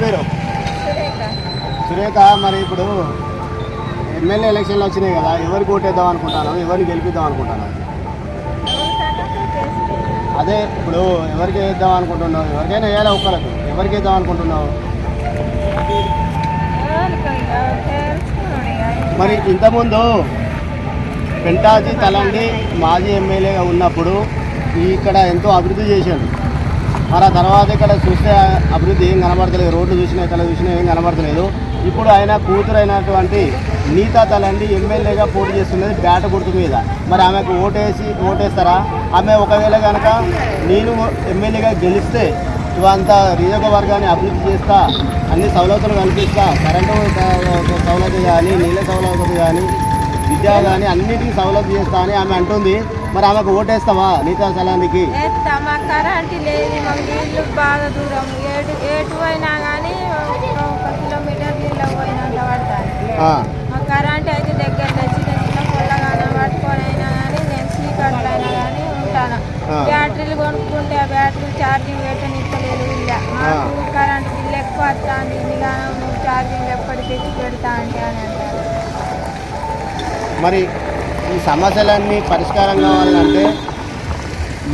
పేరు సురేఖ. మరి ఇప్పుడు ఎమ్మెల్యే ఎలక్షన్లు వచ్చినాయి కదా, ఎవరికి ఓటేద్దాం అనుకుంటాను, ఎవరిని గెలిపిద్దాం అనుకుంటాను? అదే ఇప్పుడు ఎవరికి వేద్దాం అనుకుంటున్నావు? ఎవరికైనా వేయాలి, ఒక్కరికి ఎవరికి వేద్దాం అనుకుంటున్నావు? మరి ఇంతకుముందు పెంటాజీ తలండి మాజీ ఎమ్మెల్యేగా ఉన్నప్పుడు ఇక్కడ ఎంతో అభివృద్ధి చేశాడు. మరి ఆ తర్వాత ఇక్కడ చూస్తే అభివృద్ధి ఏం కనబడతలేదు, రోడ్లు చూసినా ఇక్కడ చూసినా ఏం కనబడతలేదు. ఇప్పుడు ఆయన కూతురైనటువంటి నీతా తలండి ఎమ్మెల్యేగా పోటీ చేస్తున్నది బ్యాట గుర్తు మీద. మరి ఆమెకు ఓటేస్తారా? ఆమె ఒకవేళ కనుక నేను ఎమ్మెల్యేగా గెలిస్తే ఇవంతా నియోజకవర్గాన్ని అభివృద్ధి చేస్తా, అన్ని సౌలతులు కల్పిస్తా, కరెంటు సౌలభ్యం కానీ, నీళ్ళ సౌలభ్యం కానీ, విద్య కానీ అన్నిటికీ సౌలభ్యం చేస్తా అని ఆమె అంటుంది. మరి ఆమెకు ఓటేస్తావా నీతా తలానికి? కరెంటు లేదు, మాకు నీళ్ళు బాగా దూరం, ఏటు అయినా కానీ 1 కిలోమీటర్ నీళ్ళు పోయినంత పడతాను. మాకు కరెంట్ అయితే దగ్గర చిన్న చిన్న పొల్లగానే పట్టుకొని అయినా కానీ నేను చీకట్లో అయినా కానీ ఉంటాను. బ్యాటరీలు కొనుక్కుంటే ఆ బ్యాటరీ ఛార్జింగ్ పెట్టనిస్తలేదు. ఇలా మాకు కరెంటు బిల్లు ఎక్కువ వస్తుంది, ఇలా నువ్వు ఛార్జింగ్ ఎప్పటి తెచ్చి పెడతా అంటే అని అంటారు. మరి ఈ సమస్యలన్నీ పరిష్కారం కావాలంటే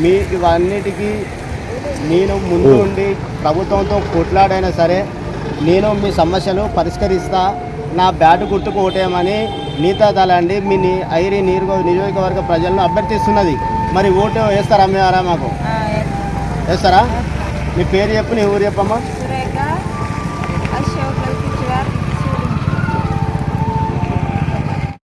మీకు ఇవన్నిటికీ నేను ముందు ఉండి ప్రభుత్వంతో కొట్లాడైనా సరే నేను మీ సమస్యలు పరిష్కరిస్తా, నా బ్యాటు గుర్తుకు ఓటేయమని నీతా తలండి మీ ఐరి నియోజకవర్గ ప్రజలను అభ్యర్థిస్తున్నది. మరి ఓటు వేస్తారా? మాకు వేస్తారా? మీ పేరు చెప్పు, నీ ఊరు చెప్పమ్మా.